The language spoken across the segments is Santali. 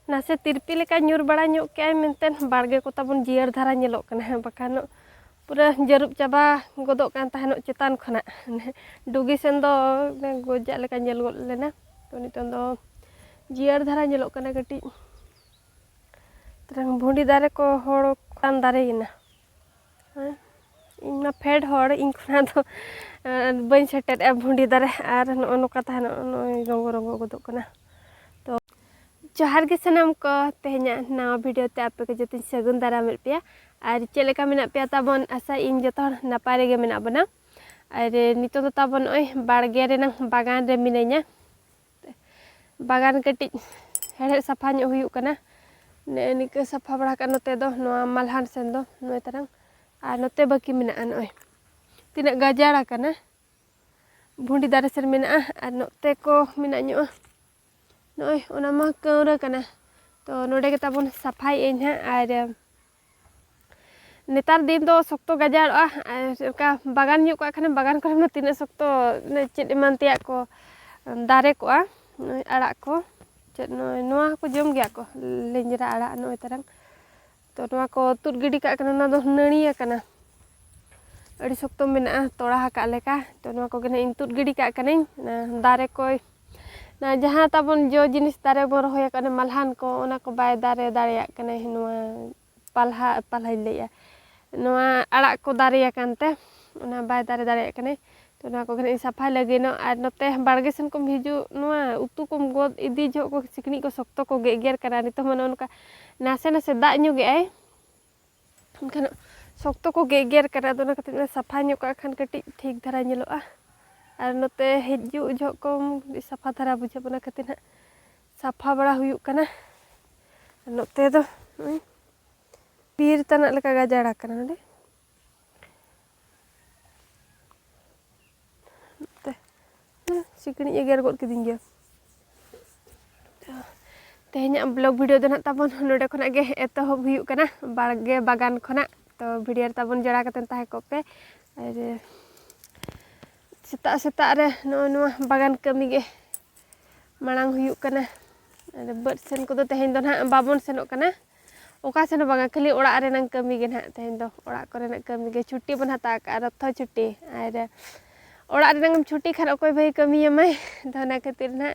nase tirpi leka nyur bada nyok ke ay menten barge ko tabon jiar dhara nyelok kana bakan pura jarup chaba godok kan tahenok chetan khona dugi sen do gojak leka nyel gol lena to niton do jiar dhara nyelok kana kati terang bhundi dare ko hor kan dare ina ina fed hor ing khona do bain setet e bhundi dare ar no noka tahenok no rongo rongo godok kana to johar ge sanam ko tehenya nawa video te ape ko jotin sagun daram pe ar cheleka mena pe tabon asa ing jotor napay rege mena bana ar nito do tabon oi barge renang bagan re minenya bagan kati hede safa nyo huyuk kana ne nika safa bra ka note do no malhan sen do no tarang ar note baki mena an oi tina gajara kana bhundi dare ser mena ar note ko mena nyo noy ona ma kaura kana to node ke tabon safai enh ar netar din do sokto gajar ka bagan nyu ko khane bagan ko no tina sokto chet eman tiya ko dare ko arak ko chet noa ko jom gya ko lenjra arak no tarang to noa ko tut gidi ka kana na do naniya kana adi sokto mena tora ka leka to noa ko gena in tut gidi ka kana dare ko na jaha tabon jo jinis dare bo rohoya kana malhan ko ona ko bay dare ya kana noa palha leya noa arak ko dare ya kante ona bay dare ya kana to noa ko gena safa lagi no ar note barge sen ko hiju noa utu kom god idi jo ko sikni ko sokto ko geger kana nito mano onka nase dak nyu ge ay kan sokto ko geger kana do na katina safa nyu ka khan kati thik dhara nyeloa ar note hiju jo ko safa dhara bujhe bana katina safa bada huyuk kana note do bir tanak leka gajara kana node sikni eger god kiding ge tehenya blog video do nak tabon node khona ge etohob huyuk kana barge bagan khona to video tabon jara katen tahe ko pe ar seta re no bagan kami ge marang huyuk kana ar bad sen ko do tehenya do na babon senok kana oka sen baga khali orak re nang kami ge na tehenya do orak kore nak kami ge chutti bon hata ka ratho chutti ar orak re nang chutti khan okoy bhai kami yamai dona khatir na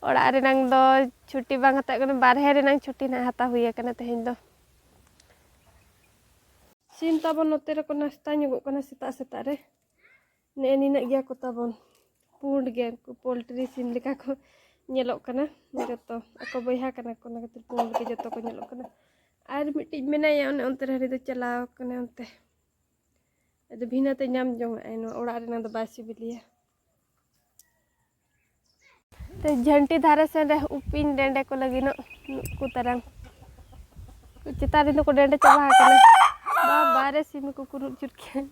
orak re nang do chutti bang hata kana barhe re nang chutti na hata huya kana tehenya do sim tabon note re ko nasta nyugok kana seta re ne nina gya ko tabon pund ge ko poultry sim leka ko nyelok kana joto ako boyha kana ko na khatir pund ge joto ko nyelok kana ar miti menaya one onte re do chalaw kana onte ado bhina te nyam jong ai no orak re nang do basi bilia te jhanti dhare sen re upin dende ko lagi no ku tarang cetari do ko dende chaba kana ba bare sim ko kurut chutke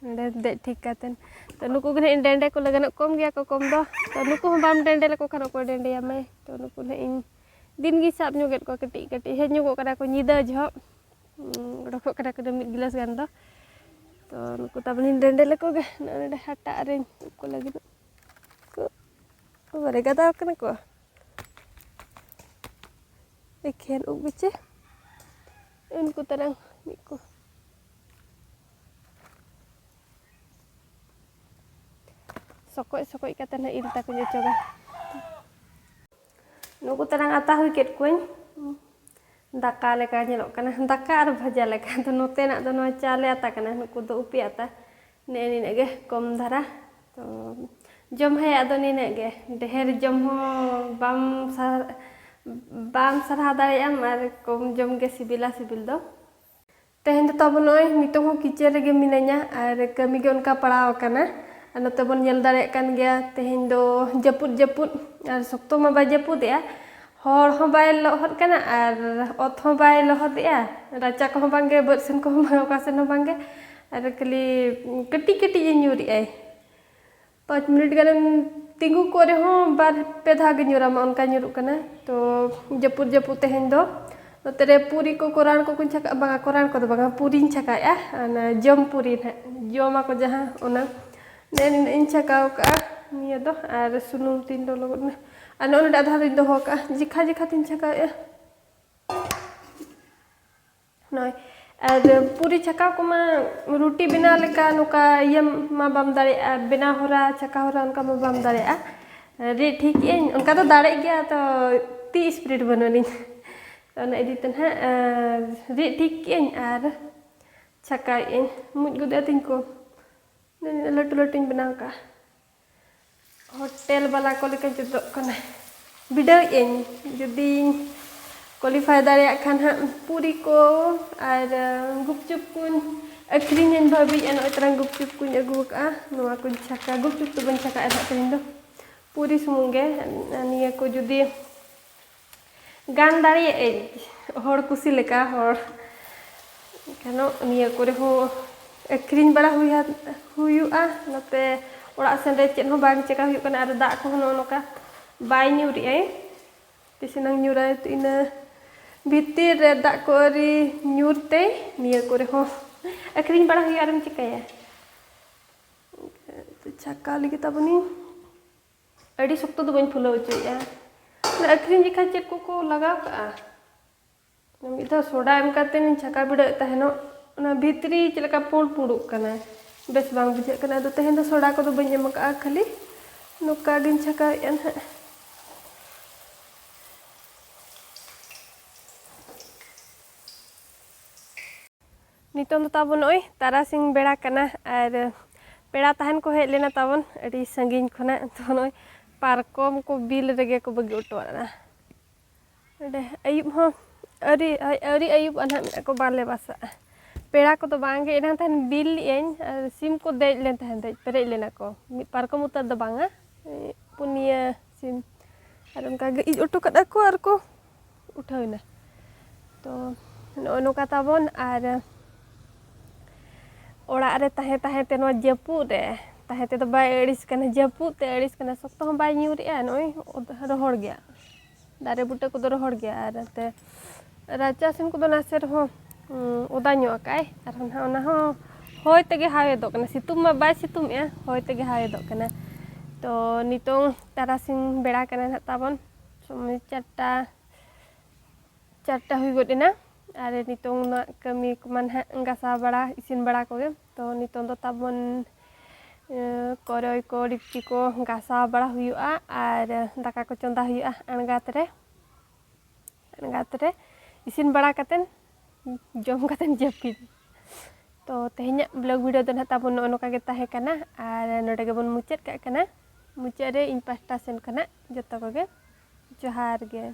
de ठीक katen to nuku gene dende ko lagana kom gya ko kom do to nuku bam dende le ko khano ko dende yame to nuku ne in din gi sap nyoget ko keti he nyugo kada ko nyida jo roko kada ko mid gilas gan do to nuku tabani dende le ko ge nade hata re ko lagi ko bare gada kana ko ekhen ubiche unku tarang niku sokoi kata na ilta ko nyocoga nuku tarang ata hui ket kuin daka leka nyelok kana daka ar bhaja leka to note na do no chale ata kana nuku do upi ata ne ni ge kom dhara to jom hai ado ni ne ge deher jom ho bam sarha dare am ar kom jom ge sibil do tehend to tabonoi nitong ho kichen rege minanya ar kami ge onka padaw kana ano tabon nyel dare kan gya tehend do japut ar sokto ma ba japut ya hor ho bay lohot kana ar ot ho bay lohot ya racha ko bangge bersen ko oka sen bangge ar kali keti nyuri ai 5 minit gan tinggu ko re ho bar pe dha ge nyura ma onka nyuru kana to japut tehend do notere puri ko koran ko kun chaka banga koran ko do banga purin chaka ya ana jom puri na joma ko jaha ona nen in chaka ka niya do ar sunum tin do logot na ᱟᱨ ᱱᱚᱰᱮ ᱟᱫᱷᱟ ᱫᱚᱧ ᱫᱚᱦᱚ ᱠᱟᱜᱼᱟ ᱡᱤᱠᱷᱟ ᱡᱤᱠᱷᱟ ᱛᱤᱧ ᱪᱷᱟᱠᱟᱣᱮᱜᱼᱟ ᱱᱚᱜᱼᱚᱭ ᱟᱨ ᱯᱩᱨᱤ ᱪᱷᱟᱠᱟᱣ ᱠᱚᱢᱟ ᱨᱩᱴᱤ ᱵᱮᱱᱟᱣ ᱞᱮᱠᱟ ᱱᱚᱝᱠᱟ ᱤᱭᱟᱹ ᱢᱟ ᱵᱟᱢ ᱫᱟᱲᱮᱭᱟᱜᱼᱟ ᱵᱮᱱᱟᱣ ᱦᱚᱨᱟ ᱪᱷᱟᱠᱟᱣ ᱦᱚᱨᱟ ᱚᱱᱠᱟ ᱢᱟ ᱵᱟᱢ ᱫᱟᱲᱮᱭᱟᱜᱼᱟ ᱨᱤᱫ ᱴᱷᱤᱠ ᱟᱹᱧ ᱚᱱᱠᱟ ᱫᱚ ᱫᱟᱲᱮᱜ ᱜᱮᱭᱟ ᱛᱚ ᱛᱤ ᱥᱯᱤᱰ ᱵᱟᱹᱱᱩᱜ ᱟᱹᱱᱤᱧ ᱚᱱᱟ ᱤᱫᱤᱛᱮ ᱱᱟᱦᱟᱜ ᱨᱤᱫ ᱴᱷᱤᱠ ᱠᱮᱜᱼᱟᱹᱧ ᱟᱨ ᱪᱷᱟᱠᱟᱣᱮᱜᱼᱟᱹᱧ ᱢᱩᱡ ᱜᱚᱫᱚᱜᱼᱟ ᱛᱤᱧ ᱠᱚ ᱞᱟᱹᱴᱩ ᱞᱟᱹᱴᱩᱧ ᱵᱮᱱᱟᱣ ᱠᱟᱜᱼᱟ ᱦᱳᱴᱮᱞ ᱵᱟᱞᱟ ᱠᱚ ᱞᱮᱠᱟ ᱡᱩᱛᱚᱜ ᱠᱟᱱᱟ ᱵᱤᱰᱟᱹᱣᱮᱜᱼᱟᱹᱧ ᱡᱩᱫᱤᱧ ᱠᱳᱣᱟᱞᱤᱯᱷᱟᱭ ᱫᱟᱲᱮᱭᱟᱜ ᱠᱷᱟᱱ ᱦᱟᱸᱜ ᱯᱩᱨᱤ ko ar gupchup kun akhrinyan bhabi an otrang gupchup kun agu ka noa kun chaka gupchup to ban chaka an akhrin do puri sumunge niya ko judi gan dariye hor kusi leka hor kano niya kore ho akhrin bada huyu'a note ᱚᱲᱟᱜ ᱥᱮᱱ ᱨᱮ ᱪᱮᱫ ᱦᱚᱸ ᱵᱟᱝ ᱪᱮᱠᱟ ᱦᱩᱭᱩᱜ ᱠᱟᱱᱟ ᱟᱨ ᱫᱟᱜ ᱠᱚᱦᱚᱸ ᱱᱚᱝᱠᱟ ᱵᱟᱭ ᱧᱩᱨᱮᱜᱼᱟᱭ ᱛᱤᱥᱱᱟᱝ ᱧᱩᱨᱟᱭ ᱤᱱᱟᱹ ᱵᱷᱤᱛᱤᱨ ᱨᱮ ᱫᱟᱜ ᱠᱚ ᱟᱹᱨᱤ ᱧᱩᱨᱛᱮ ᱱᱤᱭᱟᱹ ᱠᱚᱨᱮ ᱦᱚᱸ ᱟᱹᱠᱷᱨᱤᱧ ᱵᱟᱲᱟ ᱦᱩᱭᱩᱜᱼᱟ ᱟᱨᱮᱢ ᱪᱤᱠᱟᱹᱭᱟ ᱪᱷᱟᱠᱟᱣ ᱞᱟᱹᱜᱤᱫ ᱛᱟᱵᱚᱱᱤᱧ ᱟᱹᱰᱤ ᱥᱚᱠᱛᱚ ᱫᱚ ᱵᱟᱹᱧ ᱯᱷᱩᱞᱟᱹᱣ ᱦᱚᱪᱚᱭᱮᱜᱼᱟ ᱟᱹᱠᱷᱨᱤᱧ ᱡᱚᱠᱷᱟᱡ ᱪᱮᱫ ᱠᱚᱠᱚ ᱞᱟᱜᱟᱣ ᱠᱟᱜᱼᱟ ᱢᱤᱫ ᱫᱷᱟᱣ ᱥᱳᱰᱟ ᱮᱢ ᱠᱟᱛᱮᱧ ᱪᱷᱟᱠᱟᱣ ᱵᱤᱰᱟᱹᱣᱮᱫ ᱛᱟᱦᱮᱱᱚᱜ ᱚᱱᱟ ᱵᱷᱤᱛᱨᱤ ᱪᱮᱫ ᱞᱮᱠᱟ ᱯᱩᱸᱰ ᱠᱟᱱᱟ ᱵᱮᱥ ᱵᱟᱝ ᱵᱩᱡᱷᱟᱹᱜ ᱠᱟᱱᱟ ᱟᱫᱚ ᱛᱮᱦᱮᱧ ᱫᱚ ᱥᱳᱰᱟ ᱠᱚᱫᱚ ᱵᱟᱹᱧ ᱮᱢ ᱠᱟᱜᱼᱟ ᱠᱷᱟᱹᱞᱤ ᱱᱚᱝᱠᱟ ᱜᱤᱧ ᱪᱷᱟᱠᱟᱣᱮᱜᱼᱟ ᱱᱟᱦᱟᱜ ᱱᱤᱛᱚᱝ ᱫᱚ ᱛᱟᱵᱚᱱ ᱱᱚᱜᱼᱚᱭ ᱛᱟᱨᱟᱥᱤᱧ ᱵᱮᱲᱟ ᱠᱟᱱᱟ ᱟᱨ ᱯᱮᱲᱟ ᱛᱟᱦᱮᱱ ᱠᱚ ᱦᱮᱡ ᱞᱮᱱᱟ ᱛᱟᱵᱚᱱ ᱟᱹᱰᱤ ᱥᱟᱺᱜᱤᱧ ᱠᱷᱚᱱᱟᱜ ᱛᱚ ᱱᱚᱜᱼᱚᱭ ᱯᱟᱨᱠᱚᱢ ᱠᱚ ᱵᱤᱞ ᱨᱮᱜᱮ ᱠᱚ ᱵᱟᱹᱜᱤ ᱦᱚᱴᱚᱣᱟᱜᱼᱟ ᱚᱸᱰᱮ ᱟᱹᱭᱩᱵ ᱦᱚᱸ ᱟᱹᱣᱨᱤ ᱟᱹᱭᱩᱵᱼᱟ ᱱᱟᱦᱟᱜ ᱢᱮᱱᱟᱜ ᱠᱚ ᱵᱟᱞᱮ ᱵᱟᱥᱟᱜᱼᱟ ᱯᱮᱲᱟ ᱠᱚᱫᱚ ᱵᱟᱝᱜᱮ ᱮᱱᱟᱝ ᱛᱟᱦᱮᱱ ᱵᱤᱞ ᱞᱮᱜᱼᱟᱹᱧ ᱟᱨ ᱥᱤᱢ ᱠᱚ ᱫᱮᱡ ᱞᱮᱱ ᱛᱟᱦᱮᱸ ᱫᱮᱡ ᱯᱮᱨᱮᱡ ᱞᱮᱱᱟ ᱠᱚ ᱢᱤᱫ ᱯᱟᱨᱠᱚᱢ ᱩᱛᱟᱹᱨ ᱫᱚ ᱵᱟᱝᱟ ᱯᱩᱱᱭᱟᱹ ᱥᱤᱢ ᱟᱨ ᱚᱱᱠᱟᱜᱮ ᱤᱡ ᱚᱴᱚ ᱠᱟᱫᱟ ᱠᱚ ᱟᱨ ᱠᱚ ᱩᱴᱷᱟᱹᱣᱮᱱᱟ ᱛᱚ ᱱᱚᱜᱼᱚ ᱱᱚᱝᱠᱟ ᱛᱟᱵᱚᱱ ᱟᱨ ᱚᱲᱟᱜ ᱨᱮ ᱛᱟᱦᱮᱸ ᱛᱮ ᱱᱚᱣᱟ ᱡᱟᱹᱯᱩᱫ ᱨᱮ ᱛᱟᱦᱮᱸ ᱛᱮᱫᱚ ᱵᱟᱭ ᱟᱹᱲᱤᱥ ᱠᱟᱱᱟ ᱡᱟᱹᱯᱩᱫ ᱛᱮ ᱟᱹᱲᱤᱥ ᱠᱟᱱᱟ ᱥᱚᱠᱛᱚ ᱦᱚᱸ ᱵᱟᱭ ᱧᱩᱨᱮᱜᱼᱟ ᱱᱚᱜᱼᱚᱭ ᱨᱚᱦᱚᱲ ᱜᱮᱭᱟ ᱫᱟᱨᱮ ᱵᱩᱴᱟᱹ ᱠᱚᱫᱚ ᱨᱚᱦᱚᱲ ᱜᱮᱭᱟ ᱟᱨ ᱱᱚᱛᱮ ᱨᱟᱪᱟ ᱥᱮᱱ ᱠᱚᱫᱚ ᱱᱟᱥᱮ ᱨᱮᱦᱚᱸ ᱚᱫᱟ ᱧᱚᱜ ᱠᱟᱜᱼᱟᱭ ᱟᱨᱦᱚᱸ ᱱᱟᱦᱟᱜ ᱚᱱᱟ ᱦᱚᱸ ᱦᱚᱭ ᱛᱮᱜᱮ ᱦᱟᱣᱮᱫᱚᱜ ᱠᱟᱱᱟ ᱥᱤᱛᱩᱝ ᱢᱟ ᱵᱟᱭ ᱥᱤᱛᱩᱝᱮᱜᱼᱟ ᱦᱚᱭ ᱛᱮᱜᱮ ᱦᱟᱣᱮᱫᱚᱜ ᱠᱟᱱᱟ ᱛᱚ ᱱᱤᱛᱚᱝ ᱛᱟᱨᱟᱥᱤᱧ ᱵᱮᱲᱟ ᱠᱟᱱᱟ ᱱᱟᱦᱟᱜ ᱛᱟᱵᱚᱱ ᱥᱚᱢᱚᱭ 4টা ᱦᱩᱭ ᱜᱚᱫ ᱮᱱᱟ ᱟᱨ ᱱᱤᱛᱚᱝ ᱱᱟᱜ ᱠᱟᱹᱢᱤ ᱠᱚᱢᱟ ᱱᱟᱦᱟᱜ ᱜᱟᱥᱟᱣ ᱵᱟᱲᱟ ᱤᱥᱤᱱ ᱵᱟᱲᱟ ᱠᱚᱜᱮ ᱛᱚ ᱱᱤᱛᱚᱝ ᱫᱚ ᱛᱟᱵᱚᱱ ᱠᱚᱨᱚᱭ ᱠᱚ ᱰᱤᱯᱪᱤ ᱠᱚ ᱜᱟᱥᱟᱣ ᱵᱟᱲᱟ ᱦᱩᱭᱩᱜᱼᱟ ᱟᱨ ᱫᱟᱠᱟ ᱠᱚ ᱪᱚᱸᱫᱟ ᱦᱩᱭᱩᱜᱼᱟ ᱟᱬᱜᱟᱛ ᱨᱮ इसिन बड़ा कतेन जम कतेन जपिद तो तेहेᱧᱟᱜ ब्लॉग वीडियो दो नाता बन नोका गे ताहे कना आर नोडे गे बन मुचाद का कना मुचाद रे इन पास्टा सेन कना जतो को गे जोहार गे।